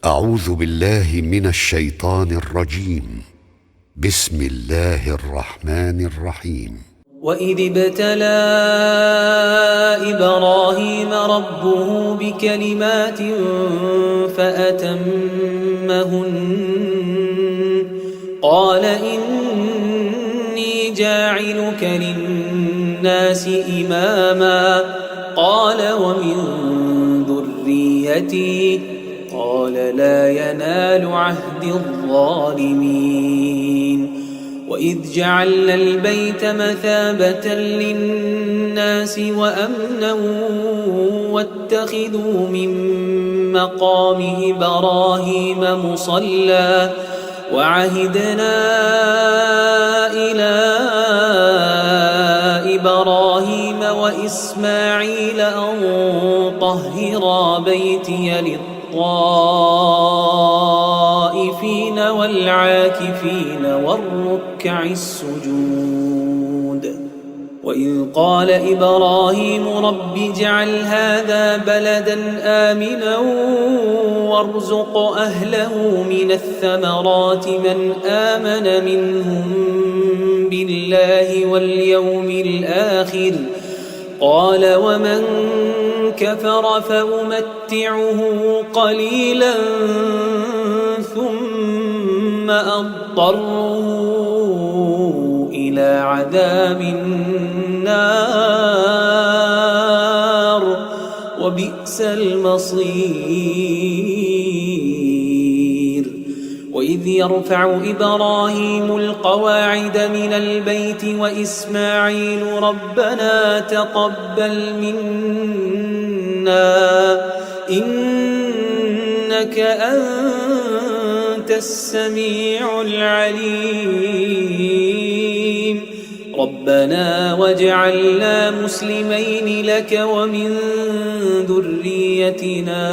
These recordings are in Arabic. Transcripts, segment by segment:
أعوذ بالله من الشيطان الرجيم. بسم الله الرحمن الرحيم. وإذ ابتلى إبراهيم ربه بكلمات فأتمهن قال إني جاعلك للناس إماما قال ومن ذريتي قال لا ينال عهد الظالمين. وإذ جعلنا البيت مثابة للناس وأمنا واتخذوا من مقام إبراهيم مصلى وعهدنا إلى إبراهيم وإسماعيل أن طهرا بيتي للطائفين والعاكفين والركع السجود. وإذ قال إبراهيم رب اجعل هذا بلدا آمنا وارزق أهله من الثمرات من آمن منهم بالله واليوم الآخر قال ومن كفر فأمتعه قليلا ثم أضطره إلى عذاب النار وبئس المصير. وإذ يرفع إبراهيم القواعد من البيت وإسماعيل ربنا تقبل منا إنك أنت السميع العليم ربنا واجعلنا مسلمين لك ومن ذريتنا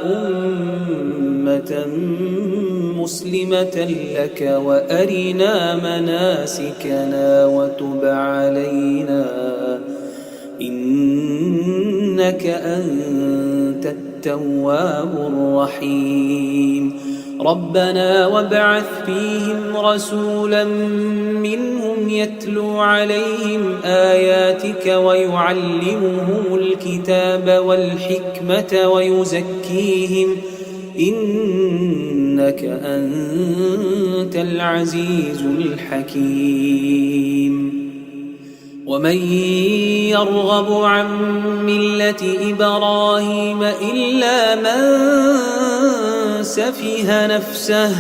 أمة مسلمة لك وأرنا مناسكنا وتب علينا إنك أنت التواب الرحيم. ربنا وابعث فيهم رسولا منهم يتلو عليهم آياتك ويعلمهم الكتاب والحكمة ويزكيهم إنك أنت العزيز الحكيم. ومن يرغب عن ملة إبراهيم إلا من سفه نفسه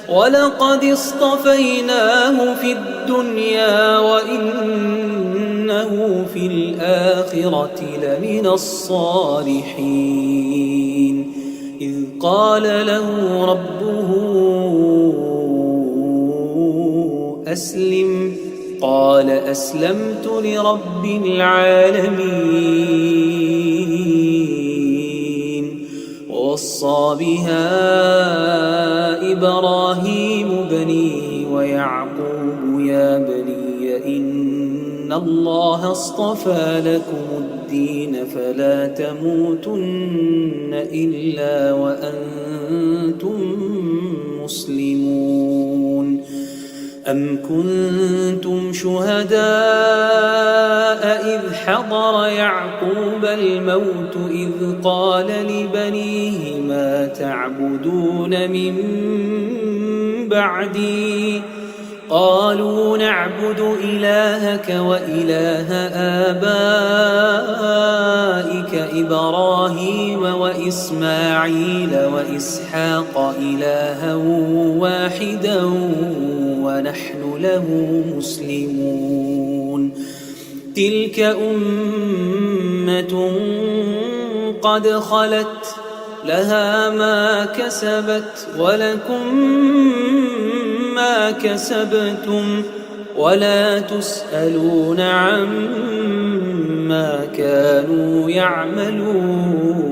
ولقد اصطفيناه في الدنيا وإنه في الآخرة لمن الصالحين. إذ قال له ربه أسلم قال أسلمت لرب العالمين. ووصى بها إبراهيم بنيه ويعقوب يا بني إن الله اصطفى لكم الدين فلا تموتن إلا وأنتم مسلمون. أم كنتم شهداء إذ حضر يعقوب الموت إذ قال لبنيه ما تعبدون من بعدي قالوا نعبد إلهك وإله آبائك إبراهيم وإسماعيل وإسحاق إلها واحدا ونحن له مسلمون. تلك أمة قد خلت لها ما كسبت ولكم ما كسبتم ولا تسألون عما كانوا يعملون.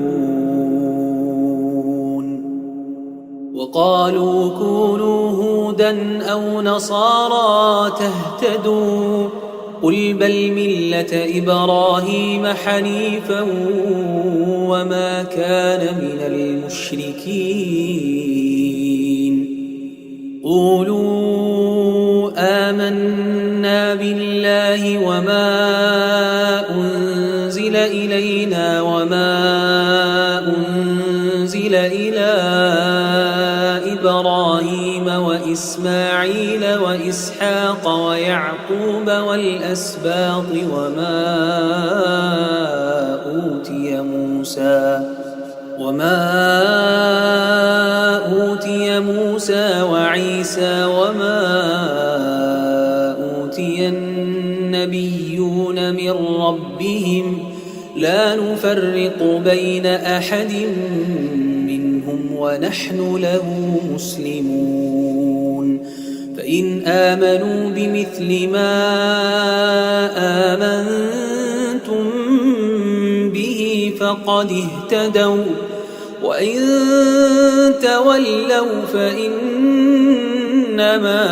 وقالوا كونوا هودا أو نصارى تهتدوا قل بل ملة إبراهيم حنيفا وما كان من المشركين قولوا آمنا بالله وما أنزل إلينا وما أنزل إلى إبراهيم وإسماعيل وإسحاق ويعقوب والأسباط وما أوتي موسى وعيسى وما أوتي النبيون من ربهم لا نفرق بين أحد منهم ونحن له مسلمون فإن آمنوا بمثل ما آمنتم به فقد اهتدوا وإن تولوا فإنما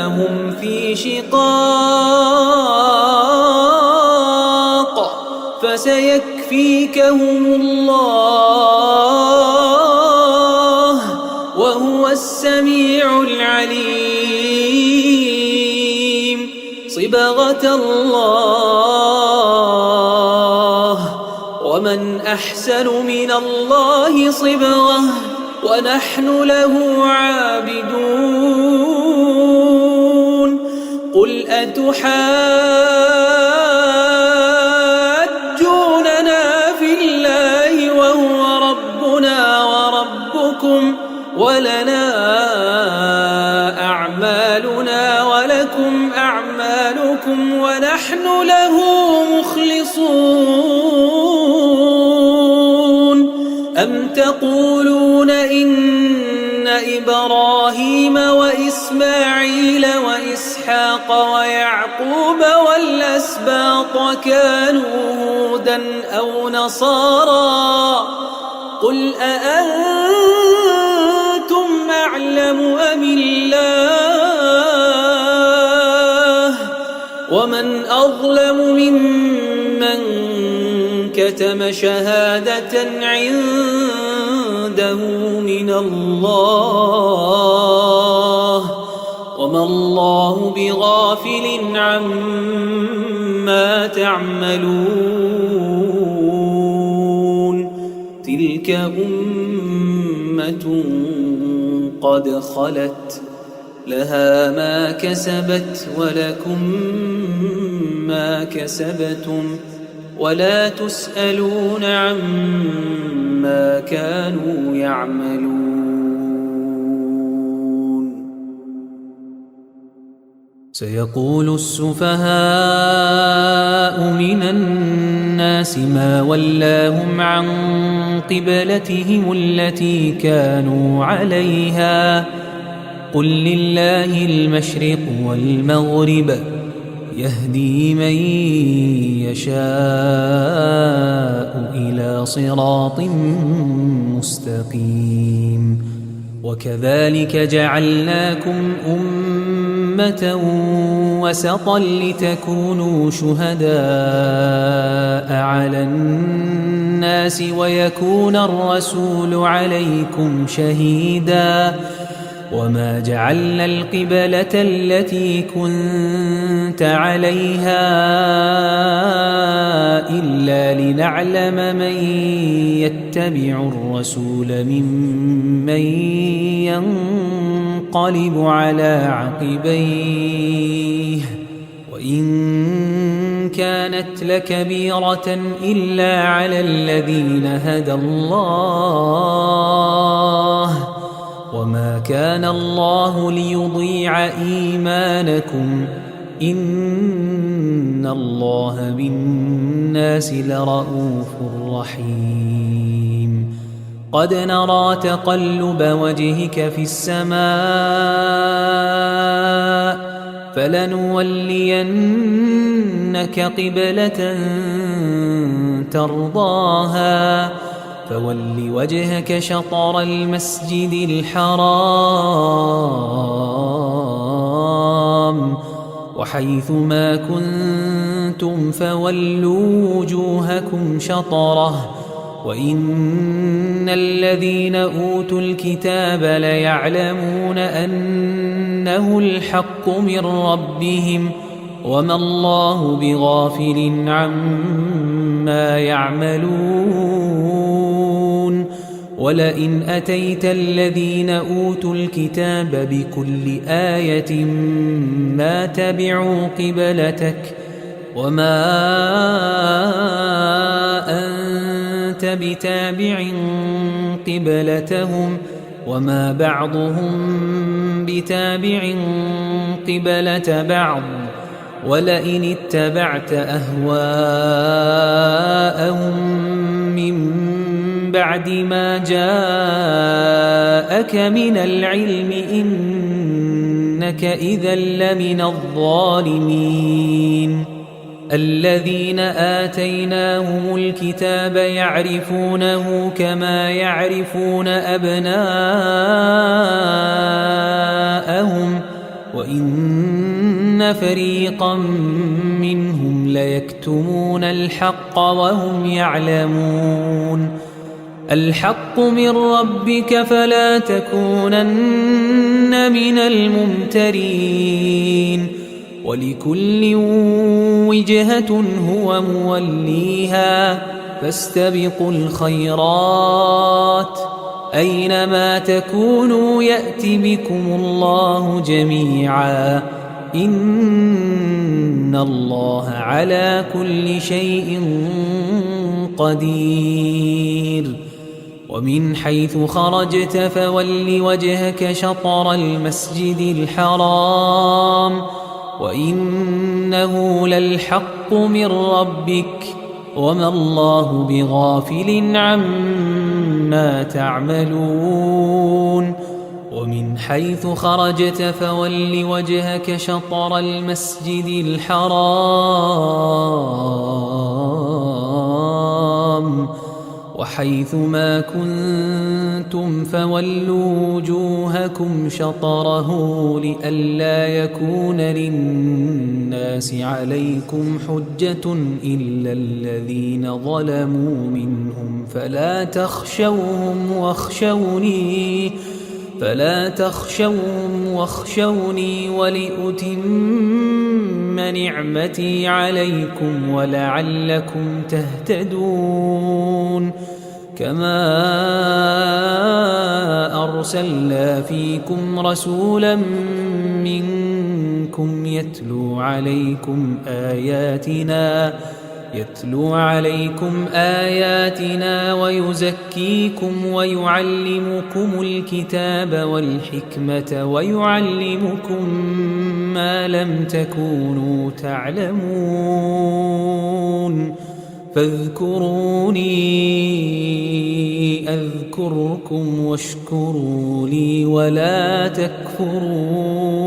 هم في شقاق فسيكفيكهم الله وهو السميع العليم صبغة الله ومن أحسن من الله صبغة ونحن له عابدون قل أتحاجوننا في الله وهو ربنا وربكم ولنا أعمالنا ولكم أعمالكم ونحن له مخلصون أم تقولون إن إبراهيم وإسماعيل وإسحاق ويعقوب والأسباط كانوا هودا أو نصارى قل أأنتم أعلم أم الله ومن أظلم ممن كتم شهادة عنده من الله وما الله بغافل عما تعملون تلك أمة قد خلت لها ما كسبت ولكم ما كسبتم ولا تسألون عما كانوا يعملون سيقول السفهاء من الناس ما ولاهم عن قبلتهم التي كانوا عليها قل لله المشرق والمغرب يهدي من يشاء إلى صراط مستقيم وكذلك جعلناكم أمة وسطا لتكونوا شهداء على الناس ويكون الرسول عليكم شهيدا وما جعلنا القبلة التي كنت عليها إلا لنعلم من يتبع الرسول ممن ينقلب على عقبيه وإن كانت لكبيرة إلا على الذين هدى الله وما كان الله ليضيع إيمانكم إن الله بالناس لرءوف رحيم قد نرى تقلب وجهك في السماء فلنولينك قبلة ترضاها فول وجهك شطر المسجد الحرام وحيث ما كنتم فولوا وجوهكم شطره وإن الذين أوتوا الكتاب ليعلمون أنه الحق من ربهم وما الله بغافل عما يعملون ولئن أتيت الذين أوتوا الكتاب بكل آية ما تبعوا قبلتك وما أنت بتابع قبلتهم وما بعضهم بتابع قبلة بعض ولئن اتبعت أهواءهم من بعد ما جاءك من العلم إنك إذا لمن الظالمين الذين آتيناهم الكتاب يعرفونه كما يعرفون أبناءهم وإن فريقا منهم ليكتمون الحق وهم يعلمون الحق من ربك فلا تكونن من الممترين ولكل وجهة هو موليها فاستبقوا الخيرات أينما تكونوا يأت بكم الله جميعا إن الله على كل شيء قدير ومن حيث خرجت فول وجهك شطر المسجد الحرام وإنه للحق من ربك وما الله بغافل عما تعملون ومن حيث خرجت فول وجهك شطر المسجد الحرام وحيث ما كنتم فولوا وجوهكم شطره لئلا يكون للناس عليكم حجة إلا الذين ظلموا منهم فلا تخشوهم واخشوني ولأتم نعمتي عليكم ولعلكم تهتدون كما أرسلنا فيكم رسولا منكم يتلو عليكم آياتنا ويزكيكم ويعلمكم الكتاب والحكمة ويعلمكم ما لم تكونوا تعلمون فاذكروني أذكركم واشكروا لي ولا تكفرون